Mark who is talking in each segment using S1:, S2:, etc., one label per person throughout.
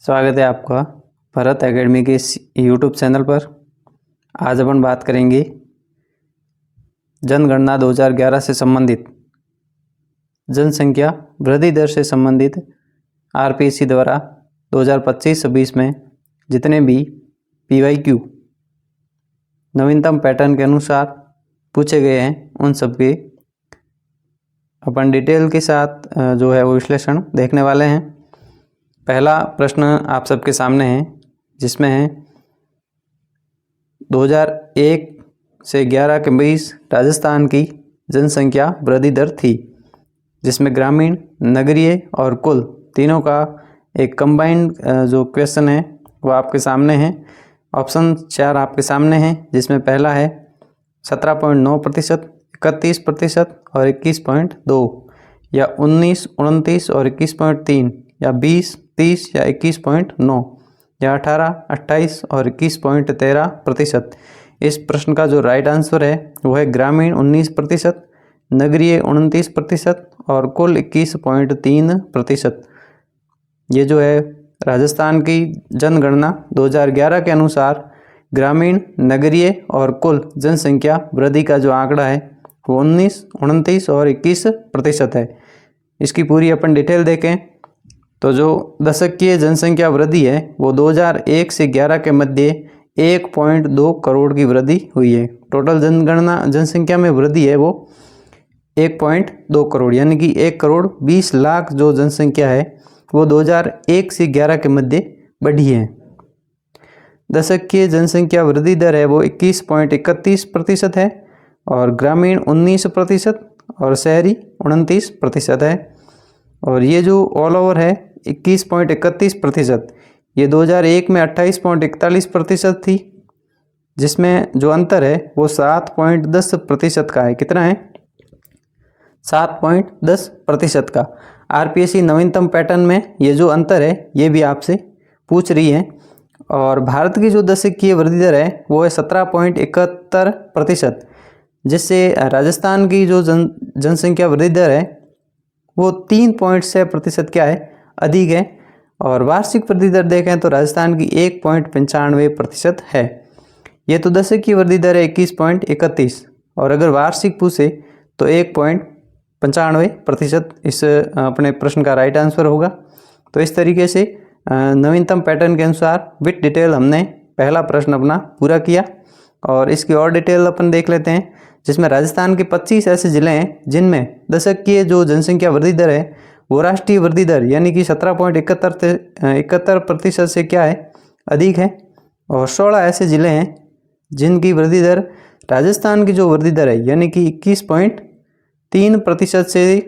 S1: स्वागत है आपका भरत एकेडमी के इस यूट्यूब चैनल पर। आज अपन बात करेंगे जनगणना 2011 से संबंधित जनसंख्या वृद्धि दर से संबंधित आरपीएससी द्वारा 2025-26 में जितने भी पीवाईक्यू नवीनतम पैटर्न के अनुसार पूछे गए हैं उन सब के अपन डिटेल के साथ जो है वो विश्लेषण देखने वाले हैं। पहला प्रश्न आप सबके सामने है जिसमें है 2001 से 11 के बीच राजस्थान की जनसंख्या वृद्धि दर थी, जिसमें ग्रामीण, नगरीय और कुल तीनों का एक कंबाइंड जो क्वेश्चन है वो आपके सामने है। ऑप्शन 4 आपके सामने हैं, जिसमें पहला है 17.9%, 31% और 21.2 या 19, 29 और 21.3 या 20, 30 या 21.9 या 18, 28 और 21.13%। इस प्रश्न का जो राइट आंसर है वो है ग्रामीण 19%, नगरीय 29% और कुल 21.3%। ये जो है राजस्थान की जनगणना 2011 के अनुसार ग्रामीण, नगरीय और कुल जनसंख्या वृद्धि का जो आंकड़ा है वो 19, 29 और 21% है। इसकी पूरी अपन डिटेल देखें तो जो दशकीय जनसंख्या वृद्धि है वो 2001 से 11 के मध्य 1.2 करोड़ की वृद्धि हुई है। टोटल जनसंख्या में वृद्धि है वो 1.2 करोड़ यानी कि 1 करोड़ 20 लाख जो जनसंख्या है वो 2001 से 11 के मध्य बढ़ी है। दशकीय जनसंख्या वृद्धि दर है वो 21.31% है और ग्रामीण 19% और शहरी 29% है। और ये जो ऑल ओवर है 21.31%, ये 2001 में 28.41% थी, जिसमें जो अंतर है वो 7.10% का है। कितना है? 7.10% का। आरपीएससी नवीनतम पैटर्न में ये जो अंतर है ये भी आपसे पूछ रही है। और भारत की जो दशकीय वृद्धि दर है वो है 17.71%, जिससे राजस्थान की जो जनसंख्या वृद्धि दर है वो 3.6% क्या है, अधिक है। और वार्षिक वृद्धि दर देखें तो राजस्थान की 1.95% है। ये तो दशकीय वृद्धि दर है 21.31 और अगर वार्षिक पूछे तो 1.95% इस अपने प्रश्न का राइट आंसर होगा। तो इस तरीके से नवीनतम पैटर्न के अनुसार विथ डिटेल हमने पहला प्रश्न अपना पूरा किया। और इसकी और डिटेल अपन देख लेते हैं, जिसमें राजस्थान के 25 ऐसे ज़िले हैं जिनमें दशकीय जो जनसंख्या वृद्धि दर है वो राष्ट्रीय वृद्धि दर यानी कि 17.71% से क्या है, अधिक है। और 16 ऐसे ज़िले हैं जिनकी वृद्धि दर राजस्थान की जो वृद्धि दर है यानी कि 21.3% से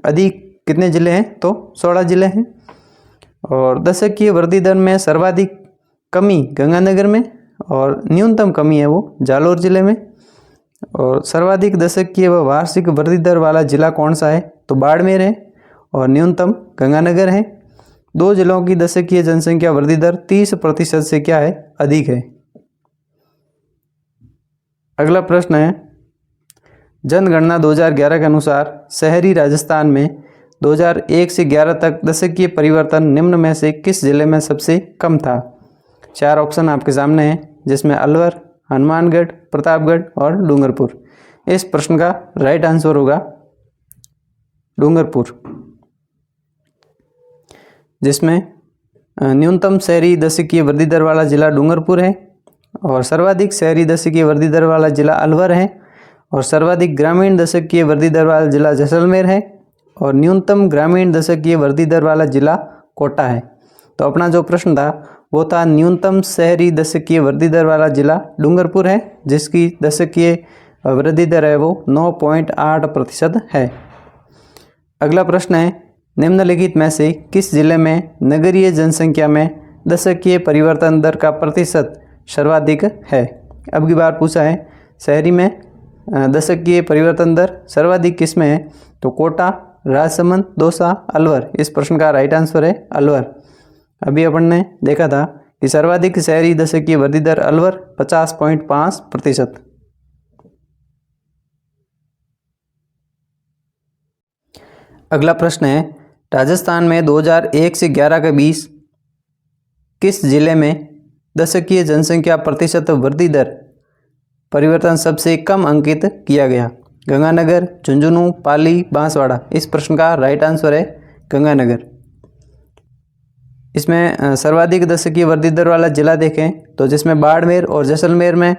S1: अधिक। कितने ज़िले हैं? तो 16 ज़िले हैं। और दशकीय वृद्धि दर में सर्वाधिक कमी गंगानगर में और न्यूनतम कमी है वो जालोर ज़िले में। और सर्वाधिक दशकीय व वार्षिक वृद्धि दर वाला जिला कौन सा है? तो बाड़मेर है और न्यूनतम गंगानगर है। 2 जिलों की दशकीय जनसंख्या वृद्धि दर 30% से क्या है, अधिक है। अगला प्रश्न है जनगणना 2011 के अनुसार शहरी राजस्थान में 2001 से 11 तक दशकीय परिवर्तन निम्न में से किस जिले में सबसे कम था? 4 ऑप्शन आपके सामने हैं, जिसमें अलवर, हनुमानगढ़, प्रतापगढ़ और डूंगरपुर। इस प्रश्न का राइट आंसर होगा डूंगरपुर, जिसमें न्यूनतम शहरी दशकीय वृद्धि दर वाला जिला डूंगरपुर है और सर्वाधिक शहरी दशकीय वृद्धि दर वाला जिला अलवर है और सर्वाधिक ग्रामीण दशकीय वृद्धि दर वाला जिला जैसलमेर है और न्यूनतम ग्रामीण दशकीय वृद्धि दर वाला जिला कोटा है। तो अपना जो प्रश्न था वो था न्यूनतम शहरी दशकीय वृद्धि दर वाला जिला डूंगरपुर है, जिसकी दशकीय वृद्धि दर है वो 9.8% है। अगला प्रश्न है निम्नलिखित में से किस जिले में नगरीय जनसंख्या में दशकीय परिवर्तन दर का प्रतिशत सर्वाधिक है? अब की बार पूछा है शहरी में दशकीय परिवर्तन दर सर्वाधिक किस में है? तो कोटा, राजसमंद, दौसा, अलवर। इस प्रश्न का राइट आंसर है अलवर। अभी अपन ने देखा था कि सर्वाधिक शहरी दशकीय वृद्धि दर अलवर 50.5%। अगला प्रश्न है राजस्थान में 2001 से 11 के बीच किस जिले में दशकीय जनसंख्या प्रतिशत वृद्धि दर परिवर्तन सबसे कम अंकित किया गया? गंगानगर, झुंझुनू, पाली, बांसवाड़ा। इस प्रश्न का राइट आंसर है गंगानगर। इसमें सर्वाधिक दशकीय वृद्धि दर वाला जिला देखें तो जिसमें बाड़मेर और जैसलमेर में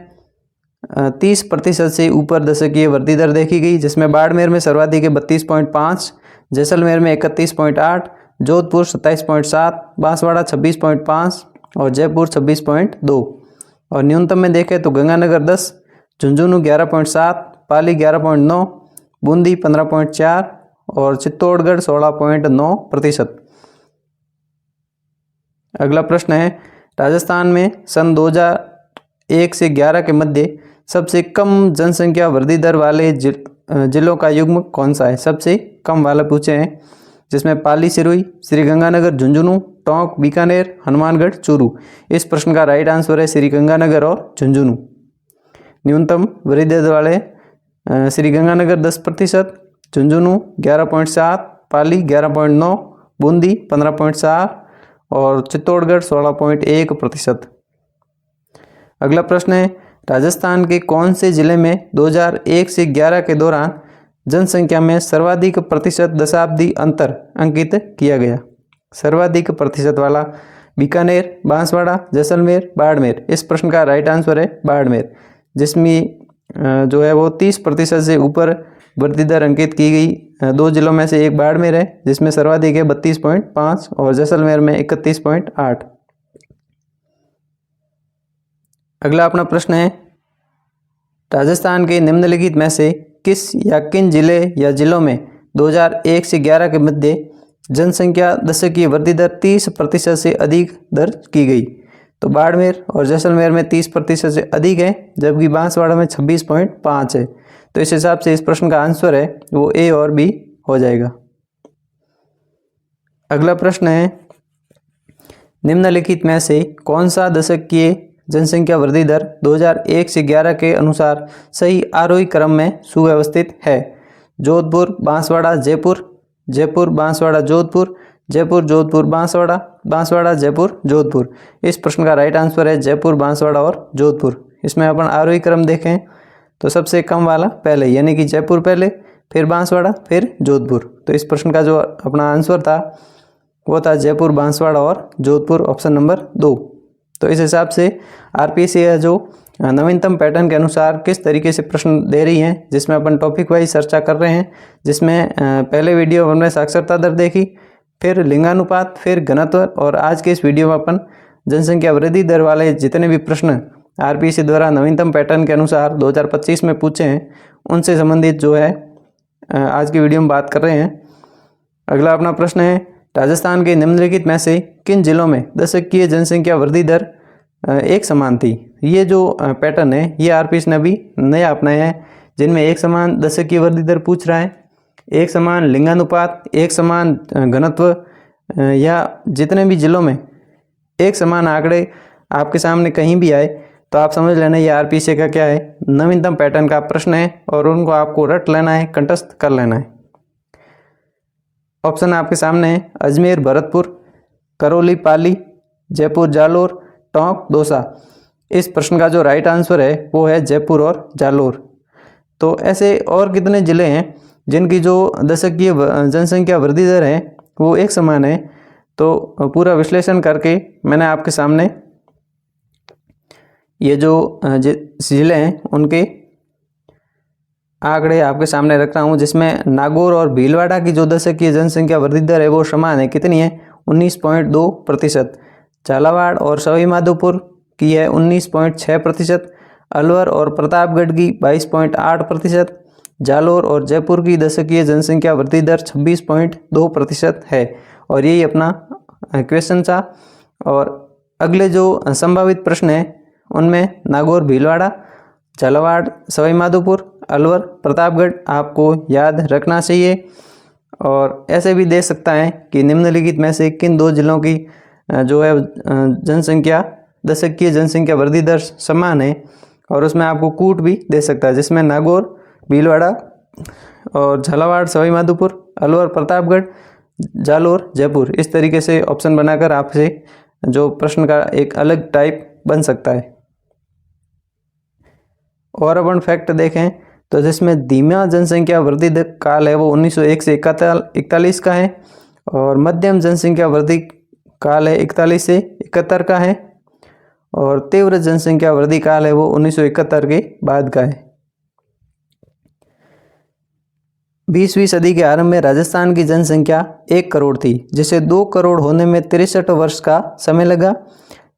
S1: 30% से ऊपर दशकीय वृद्धि दर देखी गई, जिसमें बाड़मेर में सर्वाधिक है 32.5, जैसलमेर में 31.8, जोधपुर 27.7, बांसवाड़ा 26.5 और जयपुर 26.2। और न्यूनतम में देखें तो गंगानगर 10, झुंझुनू 11.7, पाली 11.9, बूंदी 15.4 और चित्तौड़गढ़ 16.9%। अगला प्रश्न है, राजस्थान में सन 2001 से 11 के मध्य सबसे कम जनसंख्या वृद्धि दर वाले जिलों का युग्म कौन सा है? सबसे कम वाला पूछे हैं, जिसमें पाली, सिरोही, श्रीगंगानगर, झुंझुनू, टोंक, बीकानेर, हनुमानगढ़, चूरू। इस प्रश्न का राइट आंसर है श्रीगंगानगर और झुंझुनू। न्यूनतम वृद्धि दर वाले श्रीगंगानगर 10%, झुंझुनू 11.7, पाली 11.9, बूंदी 15.4 और चित्तौड़गढ़ 16.1%। अगला प्रश्न है, राजस्थान के कौन से जिले में 2001 से 11 के दौरान जनसंख्या में सर्वाधिक प्रतिशत दशाब्दी अंतर अंकित किया गया? सर्वाधिक प्रतिशत वाला बीकानेर, बांसवाड़ा, जैसलमेर, बाड़मेर। इस प्रश्न का राइट आंसर है बाड़मेर, जिसमें जो है वो 30% से ऊपर वृद्धि दर अंकित की गई। 2 जिलों में से एक बाड़मेर है, जिसमें सर्वाधिक है 32.5 और जैसलमेर में 31.8। अगला अपना प्रश्न है, राजस्थान के निम्नलिखित में से किस या किन जिले या जिलों में 2001 से 11 के मध्य जनसंख्या दशकीय वृद्धि दर 30% से अधिक दर्ज की गई? तो बाड़मेर और जैसलमेर में 30% से अधिक है, जबकि बांसवाड़ा में 26.5 है। तो इस हिसाब से इस प्रश्न का आंसर है वो ए और बी हो जाएगा। अगला प्रश्न है, निम्नलिखित में से कौन सा दशकीय जनसंख्या वृद्धि दर 2001 से 11 के अनुसार सही आरोही क्रम में सुव्यवस्थित है? जोधपुर, बांसवाड़ा, जयपुर, जयपुर, बांसवाड़ा, जोधपुर, जयपुर, जोधपुर, बांसवाड़ा, बांसवाड़ा, जयपुर, जोधपुर। इस प्रश्न का राइट आंसर है जयपुर, बांसवाड़ा और जोधपुर। इसमें अपन आरोही क्रम देखें तो सबसे कम वाला पहले, यानी कि जयपुर पहले, फिर बांसवाड़ा, फिर जोधपुर। तो इस प्रश्न का जो अपना आंसर था वो था जयपुर, बांसवाड़ा और जोधपुर, ऑप्शन नंबर 2। तो इस हिसाब से आरपीएससी है जो नवीनतम पैटर्न के अनुसार किस तरीके से प्रश्न दे रही हैं, जिसमें अपन टॉपिक वाइज चर्चा कर रहे हैं, जिसमें पहले वीडियो में साक्षरता दर देखी, फिर लिंगानुपात, फिर घनत्व, और आज के इस वीडियो में अपन जनसंख्या वृद्धि दर वाले जितने भी प्रश्न आरपीएससी द्वारा नवीनतम पैटर्न के अनुसार 2025 में पूछे हैं उनसे संबंधित जो है आज की वीडियो में बात कर रहे हैं। अगला अपना प्रश्न है, राजस्थान के निम्नलिखित में से किन जिलों में दशकीय जनसंख्या वृद्धि दर एक समान थी? ये जो पैटर्न है ये आरपीएससी ने अभी नया अपनाया है, जिनमें एक समान दशकीय वृद्धि दर पूछ रहा है, एक समान लिंगानुपात, एक समान घनत्व, या जितने भी जिलों में एक समान आंकड़े आपके सामने कहीं भी आए तो आप समझ लेना ये आरपीएससी का क्या है, नवीनतम पैटर्न का प्रश्न है और उनको आपको रट लेना है, कंठस्थ कर लेना है। ऑप्शन आपके सामने है अजमेर, भरतपुर, करौली, पाली, जयपुर, जालोर, टोंक, दौसा। इस प्रश्न का जो राइट आंसर है वो है जयपुर और जालोर। तो ऐसे और कितने ज़िले हैं जिनकी जो दशकीय जनसंख्या वृद्धि दर है वो एक समान है? तो पूरा विश्लेषण करके मैंने आपके सामने ये जो ज़िले हैं उनके आंकड़े आपके सामने रख रहा हूँ, जिसमें नागौर और भीलवाड़ा की जो दशकीय जनसंख्या वृद्धि दर है वो समान है। कितनी है? 19.2%। झालावाड़ और सवाई माधोपुर की है 19.6%। अलवर और प्रतापगढ़ की 22.8%। जालोर और जयपुर की दशकीय जनसंख्या वृद्धि दर 26.2% है। और यही अपना क्वेश्चन था। और अगले जो संभावित प्रश्न हैं उनमें नागौर, भीलवाड़ा, झालावाड़, सवाई माधोपुर, अलवर, प्रतापगढ़ आपको याद रखना चाहिए। और ऐसे भी दे सकता है कि निम्नलिखित में से किन 2 जिलों की जो है जनसंख्या दशकीय जनसंख्या वृद्धि दर समान है, और उसमें आपको कूट भी दे सकता है, जिसमें नागौर, भीलवाड़ा और झालावाड़, सवाई माधोपुर, अलवर, प्रतापगढ़, जालोर, जयपुर। इस तरीके से ऑप्शन बनाकर आपसे जो प्रश्न का एक अलग टाइप बन सकता है। और अपन फैक्ट देखें तो जिसमें धीमा जनसंख्या वृद्धि काल है वो 1901 से 41 का है, और मध्यम जनसंख्या वृद्धि काल है 41 से 71 का है, और तीव्र जनसंख्या वृद्धि काल है वो 1971 के बाद का है। 20वीं सदी के आरंभ में राजस्थान की जनसंख्या 1 करोड़ थी, जिसे 2 करोड़ होने में 63 वर्ष का समय लगा,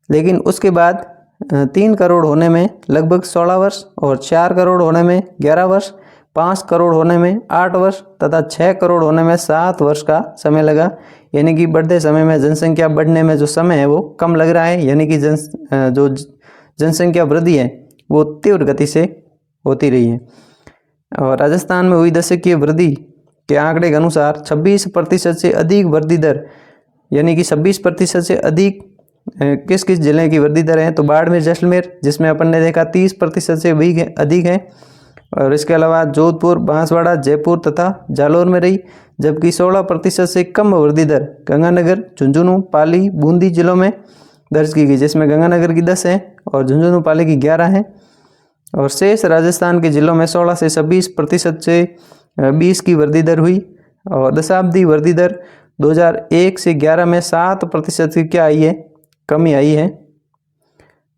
S1: लेकिन उसके बाद 3 करोड़ होने में लगभग 16 वर्ष, और 4 करोड़ होने में 11 वर्ष, 5 करोड़ होने में 8 वर्ष तथा 6 करोड़ होने में 7 वर्ष का समय लगा। यानी कि बढ़ते समय में जनसंख्या बढ़ने में जो समय है वो कम लग रहा है, यानी कि जो जनसंख्या वृद्धि है वो तीव्र गति से होती रही है। और राजस्थान में हुई दशकीय वृद्धि के आंकड़े के अनुसार 26% से अधिक वृद्धि दर, यानी कि 26% से अधिक किस किस जिले की वृद्धि दर है, तो बाड़मेर जैसलमेर जिसमें अपन ने देखा 30% से भी अधिक है, और इसके अलावा जोधपुर, बांसवाड़ा, जयपुर तथा जालौर में रही, जबकि 16% से कम वृद्धि दर गंगानगर, झुंझुनू, पाली, बूंदी जिलों में दर्ज की गई, जिसमें गंगानगर की 10 है और झुंझुनू पाली की 11 है, और शेष राजस्थान के जिलों में 16 से 26% से 20 की वृद्धि दर हुई। और दशाब्दी वृद्धि दर 2001 से 11 में 7% की क्या आई है, कमी आई है,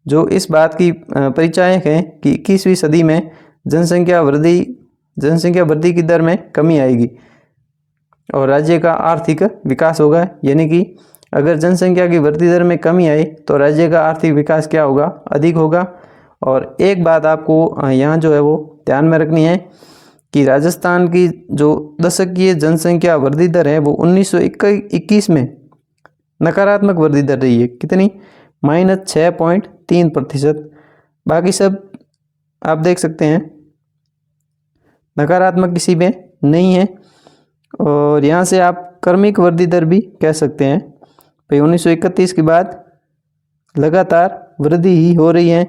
S1: जो इस बात की परिचायक है कि 21वीं सदी में जनसंख्या वृद्धि की दर में कमी आएगी और राज्य का आर्थिक विकास होगा। यानी कि अगर जनसंख्या की वृद्धि दर में कमी आई तो राज्य का आर्थिक विकास क्या होगा, अधिक होगा। और एक बात आपको यहाँ जो है वो ध्यान में रखनी है कि राजस्थान की जो दशकीय जनसंख्या वृद्धि दर है वो 1921 में नकारात्मक वृद्धि दर रही है। कितनी? -6.3%। बाकी सब आप देख सकते हैं नकारात्मक किसी में नहीं है। और यहाँ से आप क्रमिक वृद्धि दर भी कह सकते हैं भाई 1931 के बाद लगातार वृद्धि ही हो रही है।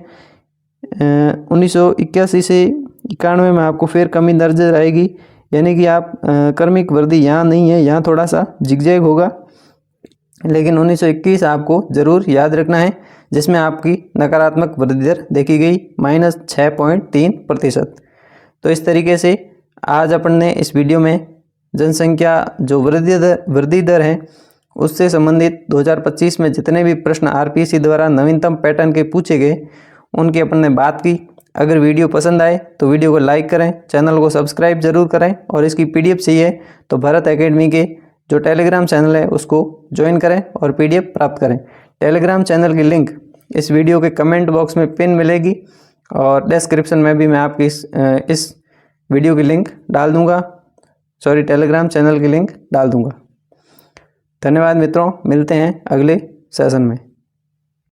S1: 1981 से 91 में आपको फिर कमी दर्ज आएगी, यानी कि आप क्रमिक वृद्धि यहाँ नहीं है, यहाँ थोड़ा सा जिगजैग होगा, लेकिन 1921 आपको ज़रूर याद रखना है जिसमें आपकी नकारात्मक वृद्धि दर देखी गई -6.3%। तो इस तरीके से आज अपन ने इस वीडियो में जनसंख्या जो वृद्धि दर है उससे संबंधित 2025 में जितने भी प्रश्न आरपीएससी द्वारा नवीनतम पैटर्न के पूछे गए उनकी अपन ने बात की। अगर वीडियो पसंद आए तो वीडियो को लाइक करें, चैनल को सब्सक्राइब जरूर करें, और इसकी पीडीएफ चाहिए तो भरत एकेडमी के जो टेलीग्राम चैनल है उसको ज्वाइन करें और पीडीएफ प्राप्त करें। टेलीग्राम चैनल की लिंक इस वीडियो के कमेंट बॉक्स में पिन मिलेगी, और डिस्क्रिप्शन में भी मैं आपकी इस वीडियो की लिंक डाल दूंगा, टेलीग्राम चैनल की लिंक डाल दूंगा। धन्यवाद मित्रों, मिलते हैं अगले सेशन में।